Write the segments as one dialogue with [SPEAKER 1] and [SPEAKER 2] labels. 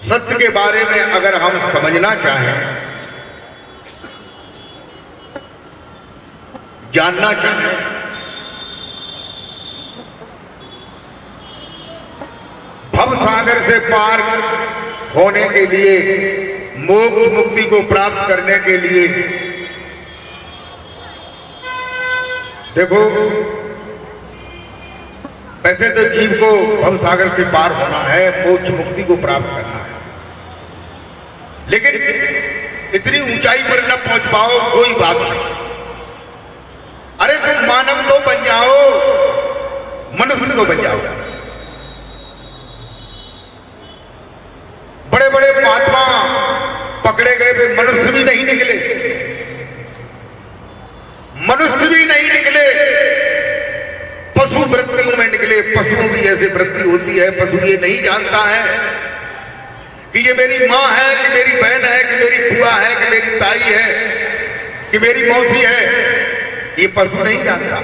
[SPEAKER 1] सत्य के बारे में अगर हम समझना चाहें, जानना चाहें, भव सागर से पार होने के लिए, मोक्ष मुक्ति को प्राप्त करने के लिए, देखो वैसे तो जीव को भव सागर से पार होना है, मोक्ष मुक्ति को प्राप्त करना है, लेकिन इतनी ऊंचाई पर न पहुंच पाओ कोई बात नहीं। अरे तुम मानव तो बन जाओ, मनुष्य तो बन जाओ। बड़े बड़े महात्मा पकड़े गए वे मनुष्य भी नहीं निकले, मनुष्य भी नहीं निकले, पशु वृत्तियों में निकले। पशुओं की जैसे वृत्ति होती है, पशु ये नहीं जानता है कि ये मेरी माँ है, कि मेरी बहन है, कि मेरी बुआ है, कि मेरी ताई है, कि मेरी मौसी है, ये पशु नहीं जानता।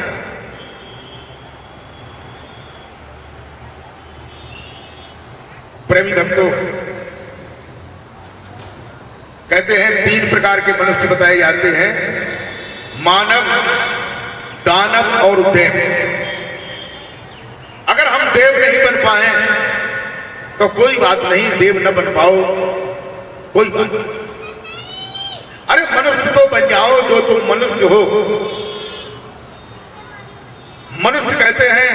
[SPEAKER 1] प्रेमी भक्तों, कहते हैं 3 प्रकार के मनुष्य बताए जाते हैं, मानव, दानव और देव। अगर हम देव नहीं बन पाए तो कोई बात नहीं, देव न बन पाओ कोई बात नहीं। अरे मनुष्य तो बन जाओ जो तुम मनुष्य हो। मनुष्य कहते हैं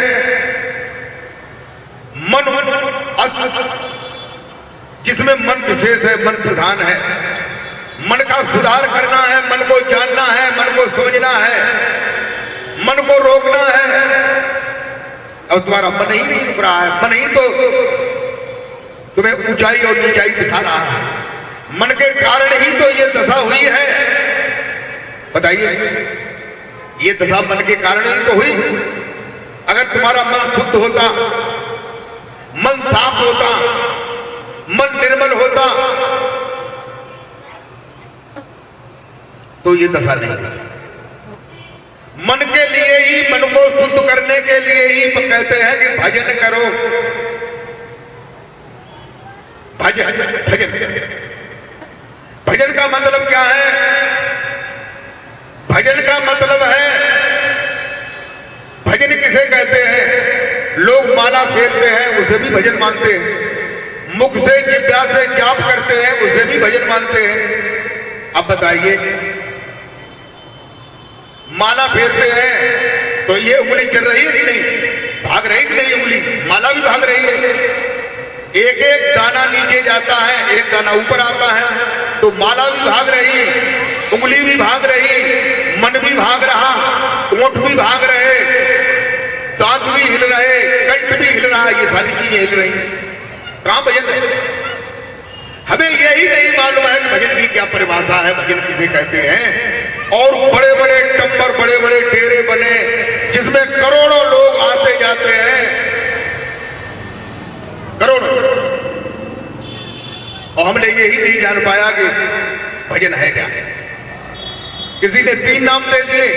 [SPEAKER 1] मन जिसमें मन विशेष है, मन प्रधान है, मन का सुधार करना है, मन को जानना है, मन को समझना है, मन को रोकना है। अब तुम्हारा मन ही नहीं रुक रहा है, मन ही तो तुम्हें ऊंचाई और नीचाई दिखा रहा है, मन के कारण ही तो ये दशा हुई है। बताइए, ये दशा मन के कारण ही तो हुई। अगर तुम्हारा मन शुद्ध होता, मन साफ होता, मन निर्मल होता तो ये दशा नहीं। मन के लिए ही, मन को शुद्ध करने के लिए ही कहते हैं कि भजन करो। भजन भजन भजन का मतलब क्या है? भजन का मतलब है, भजन किसे कहते हैं? लोग माला फेरते हैं, उसे भी भजन मानते हैं। मुख से जिह्वा से जाप करते हैं, उसे भी भजन मानते हैं। अब बताइए, माला फेरते हैं तो ये उंगली चल रही है कि नहीं? भाग रही कि नहीं उंगली? माला भी भाग रही है। एक एक दाना नीचे जाता है, एक दाना ऊपर आता है, तो माला भी भाग रही, उंगली भी भाग रही, मन भी भाग रहा, ओंठ भी भाग रहे, दांत भी हिल रहे, कंठ भी हिल रहा, ये सारी चीजें हिल रही। कहां भजन है? हमें यही नहीं मालूम है कि भजन की क्या परिभाषा है, भजन किसे कहते हैं। और बड़े बड़े टप्पर, बड़े बड़े डेरे बने जिसमें करोड़ों लोग आते जाते हैं, करोड़ों। और हमने यही नहीं जान पाया कि भजन है क्या। किसी ने 3 नाम दे दिए,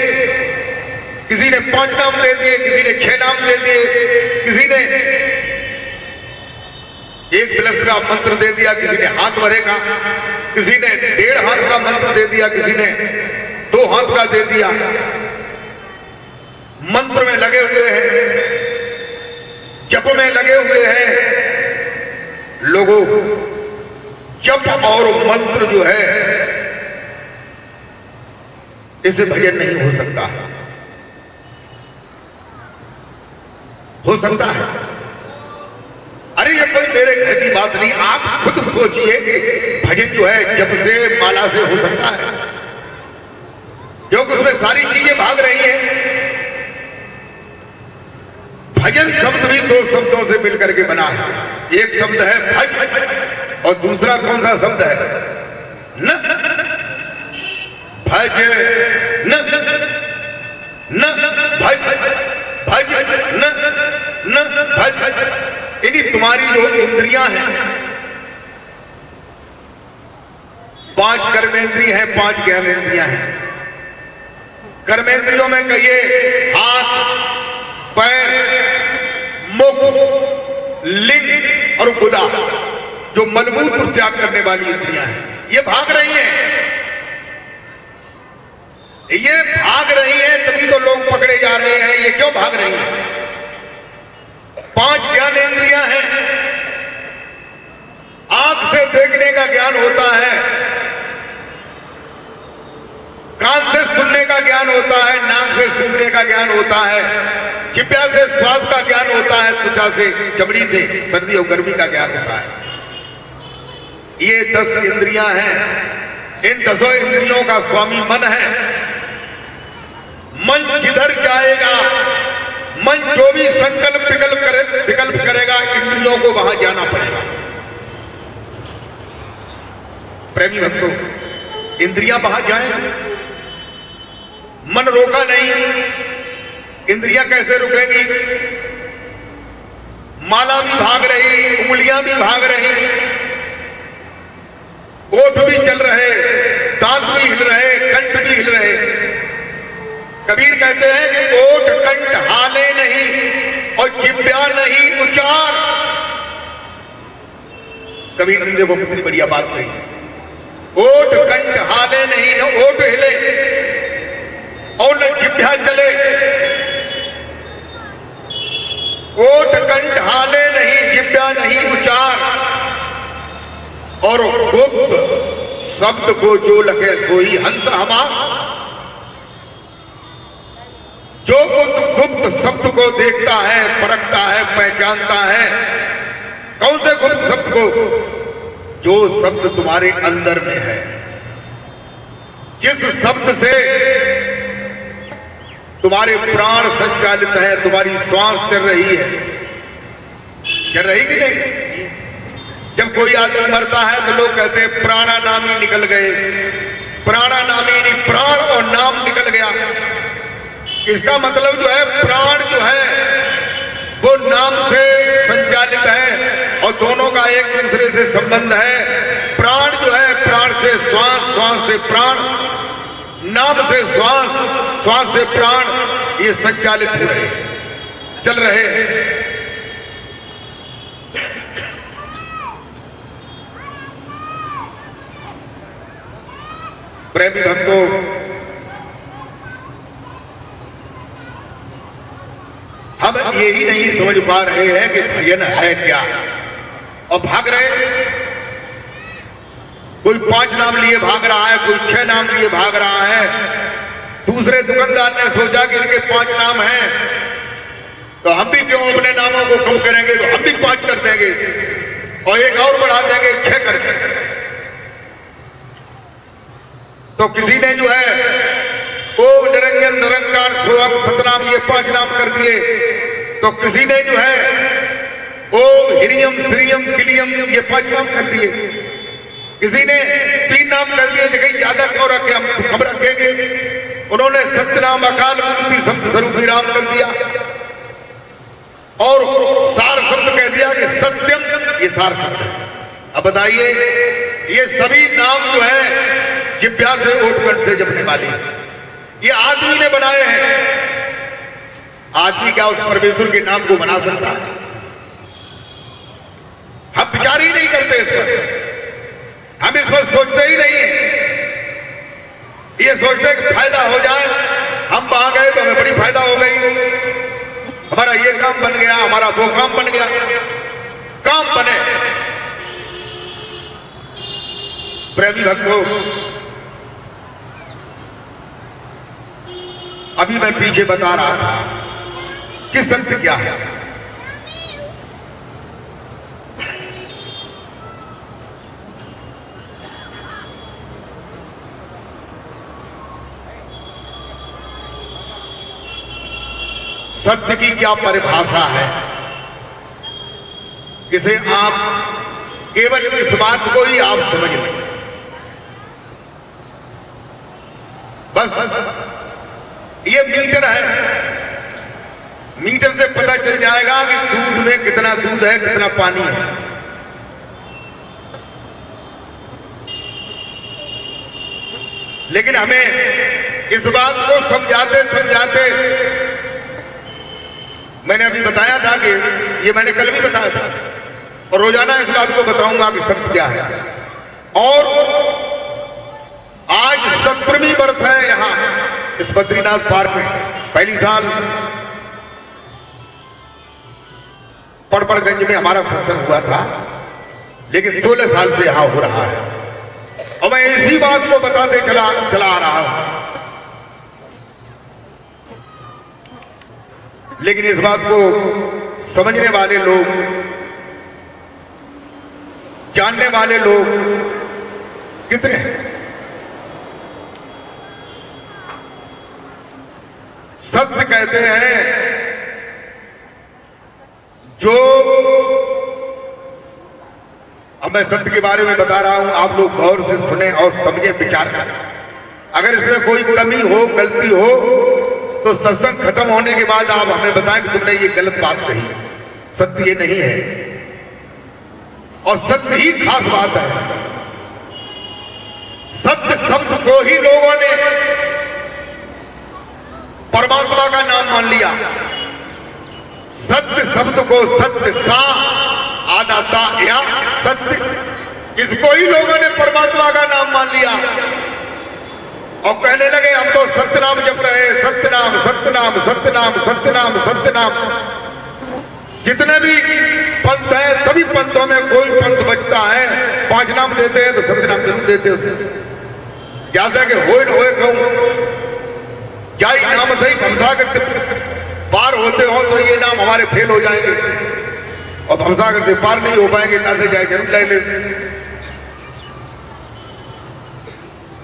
[SPEAKER 1] किसी ने 5 नाम दे दिए, किसी ने 6 नाम दे दिए, किसी ने 1 प्लस का मंत्र दे दिया, किसी ने हाथ भरे का, किसी ने 1.5 हाथ का मंत्र दे दिया, किसी ने 2 हाथ का दे दिया। मंत्र में लगे हुए हैं, जप में लगे हुए हैं। लोगों, जप और मंत्र जो है, इसे भजन नहीं हो सकता। हो सकता है? अरे ये कोई मेरे घर की बात नहीं, आप खुद सोचिए कि भजन जो है जप से, माला से हो सकता है, क्योंकि उसमें सारी चीजें भाग रही हैं। भजन शब्द भी 2 शब्दों से मिलकर के बना है। एक शब्द है भज, और दूसरा कौन सा शब्द है? न। भज न, न भज, भज न भज। इन्हीं तुम्हारी जो इंद्रियां हैं, 5 कर्मेंद्रिय हैं, 5 ज्ञानेंद्रियां हैं। कर्मेंद्रियों में कहिए हाथ, पैर, मुख, लिंग और गुदा, जो मलबूत और त्याग करने वाली इंद्रियां हैं, ये भाग रही हैं। ये भाग रही हैं, तभी तो लोग पकड़े जा रहे हैं। ये क्यों भाग रही हैं? 5 ज्ञानेंद्रियां हैं। आंख से देखने का ज्ञान होता है, कान से सुनने का ज्ञान होता है, नाक से सूंघने का ज्ञान होता है, जिह्वा से स्वाद का ज्ञान होता है, त्वचा से, चमड़ी से सर्दी और गर्मी का ज्ञान होता है। ये 10 इंद्रियां हैं। इन 10 इंद्रियों का स्वामी मन है। मन जिधर जाएगा, मन जो भी संकल्प विकल्प करेगा, इंद्रियों को वहां जाना पड़ेगा। प्रेमी भक्तों, इंद्रियां बाहर जाएंगी, मन रोका नहीं, इंद्रियां कैसे रुकेंगी? माला भी भाग रही, उंगलियां भी भाग रही, ओठ भी चल रहे, दांत भी हिल रहे, कंठ भी हिल रहे। कबीर कहते हैं कि ओठ कंठ हाले नहीं और जिह्वा नहीं उचार। कबीर ने देखो कितनी बढ़िया बात कही। ओठ कंठ हाले नहीं, न ओठ हिले और न जिह्वा चले। ओठ कंठ हाले नहीं, जिह्वा नहीं उचार। और गुप्त शब्द को जो लगे सोई हंस हमार। जो गुप्त शब्द को देखता है, परखता है, पहचानता है। कौन से गुप्त शब्द को? जो शब्द तुम्हारे अंदर में है, जिस शब्द से तुम्हारे प्राण संचालित है, तुम्हारी श्वास चल रही है। चल रही कि नहीं? जब कोई आदमी मरता है तो लोग कहते हैं प्राणानामी निकल गए। प्राणानामी नहीं, प्राण और नाम निकल गया। इसका मतलब जो है, प्राण जो है वो नाम से संचालित है और दोनों का एक दूसरे से संबंध है। प्राण जो है, प्राण से श्वास, श्वास से प्राण, नाम से श्वास, श्वास से प्राण, ये संचालित हो रहे, चल रहे हैं। प्रेमी भक्तों, हम यही नहीं समझ पा रहे हैं कि भजन है क्या, और भाग रहे। कोई 5 नाम लिए भाग रहा है, कोई 6 नाम लिए भाग रहा है। दूसरे दुकानदार ने सोचा कि इनके 5 नाम हैं, तो हम भी क्यों अपने नामों को कम करेंगे, तो हम भी 5 कर देंगे और एक और बढ़ा देंगे 6 करके। तो किसी ने जो है ओम निरंजन निरंकार सोहम सतनाम, ये 5 नाम कर दिए। तो किसी ने जो है ओम हिरियम श्रीयम किलियम, ये 5 नाम कर दिए। किसी ने 3 नाम कर दिए, कहीं ज्यादा क्यों रखे, हम रखेंगे। उन्होंने सत्यनाम अकाल मूर्ति शब्द स्वरूपी राम कर दिया और सार शब्द कह दिया कि सत्यम, ये सार शब्द है। अब बताइए, ये सभी नाम जो है जिह्वा से ओठकंठ से जपने वाले, ये आदमी ने बनाए हैं। आदमी क्या उस परमेश्वर के नाम को बना सकता है? हम विचार ही नहीं करते इस पर, हम इस पर सोचते ही नहीं है। ये सोचते कि फायदा हो जाए, हम वहां गए तो हमें बड़ी फायदा हो गई, हमारा ये काम बन गया, हमारा वो काम बन गया। काम बने। प्रेमी भक्तों, अभी मैं पीछे बता रहा था कि सत्य क्या है। सत्य की क्या परिभाषा है, इसे आप केवल इस बात को ही आप समझ लें। बस ये मीटर है, मीटर से पता चल जाएगा कि दूध में कितना दूध है, कितना पानी है। लेकिन हमें इस बात को समझाते समझाते, मैंने अभी बताया था कि ये मैंने कल भी बताया था और रोजाना इस बात को बताऊंगा कि सत्य क्या है। और आज 17वीं बरस है यहां इस बद्रीनाथ पार्क में। पहली साल पड़पड़गंज में हमारा सत्संग हुआ था, लेकिन 16 साल से यहां हो रहा है और मैं इसी बात को बताते चला आ रहा हूं। लेकिन इस बात को समझने वाले लोग, जानने वाले लोग कितने हैं? सत्य कहते हैं जो, अब मैं सत्य के बारे में बता रहा हूं, आप लोग गौर से सुने और समझे, विचार करें। अगर इसमें कोई कमी हो, गलती हो, तो सत्संग खत्म होने के बाद आप हमें बताएं कि तुमने ये गलत बात कही, सत्य ये नहीं है। और सत्य ही खास बात है। सत्य शब्द को ही लोगों ने परमात्मा का नाम मान लिया। सत्य शब्द को सत्य सा आदाता या सत्य, इसको ही लोगों ने परमात्मा का नाम मान लिया और कहने लगे हम तो सत्य नाम जप रहे, सत्य नाम सत्य नाम सत्य नाम सत्य नाम सत्य नाम। जितने भी पंथ है, सभी पंथों में कोई पंथ बचता है 5 नाम देते हैं तो सत्य नाम जरूर देते हो। जैसा कि होए न होए कहूं, जाई नाम सही भवसागर पार होते हो तो ये नाम हमारे फेल हो जाएंगे और भवसागर से पार नहीं हो पाएंगे, ना से जाए जरूर ले ले।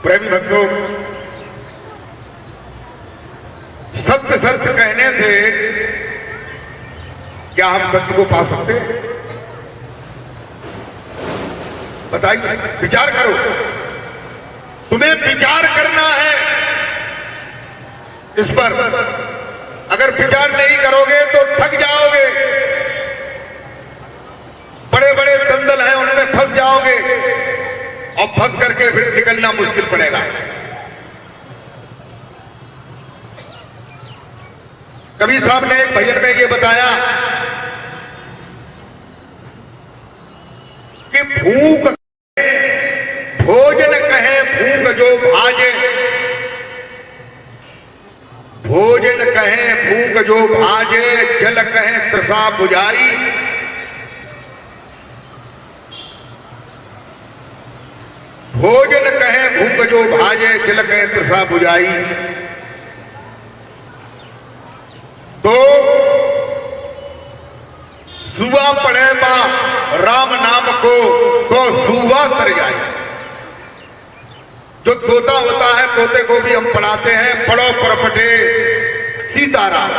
[SPEAKER 1] प्रेमी भक्तों, सत्य सत्य कहने से क्या हम सत्य को पा सकते हैं? बताइए, विचार करो। तुम्हें विचार करना है इस पर। अगर विचार नहीं करोगे तो ठग जाओगे, बड़े बड़े दंदल हैं उनमें फंस जाओगे और फंस करके फिर निकलना मुश्किल पड़ेगा। कबीर साहब ने एक भजन में ये बताया कि भूख भोजन कहे भूख जो भाजे, भोजन कहे भूख जो भाजे, जल कहे तृषा बुझाई। भोजन कहे भूख जो भाजे, जल कहे तृषा बुझाई। तो सुबह पढ़े मां राम नाम को तो सुबह तर जाए। जो तोता होता है, तोते को भी हम पढ़ाते हैं, पढ़ो परपटे सीताराम।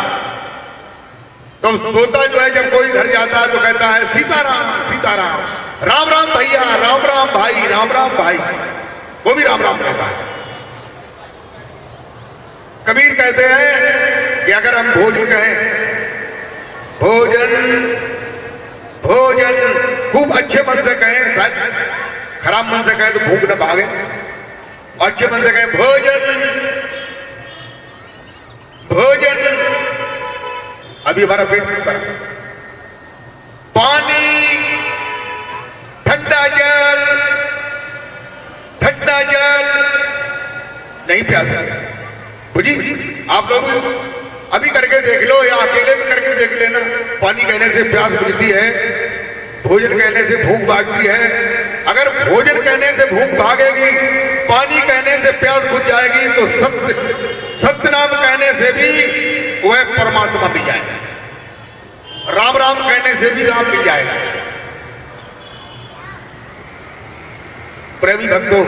[SPEAKER 1] तो तोता जो है जब कोई घर जाता है तो कहता है सीताराम सीताराम, राम राम भैया, राम राम भाई, राम राम भाई, वो भी राम राम कहता है। कबीर कहते हैं कि अगर हम भोजन कहें, भोजन भोजन खूब अच्छे मन से कहें, शायद खराब मन से कहें तो भूख न भागे, अच्छे मन से कहें भोजन भोजन। अभी हमारा पेट नहीं भरा, पानी ठंडा जल, ठंडा जल नहीं प्यासा। बुझी? आप लोग अभी करके देख लो या अकेले भी करके देख लेना। पानी कहने से प्यास बुझती है, भोजन कहने से भूख भागती है। अगर भोजन कहने से भूख भागेगी, पानी कहने से प्यास बुझ जाएगी, तो सत्य नाम कहने से भी वह परमात्मा मिल जाएगा, राम राम कहने से भी राम मिल जाएगा। प्रेमी भक्तों,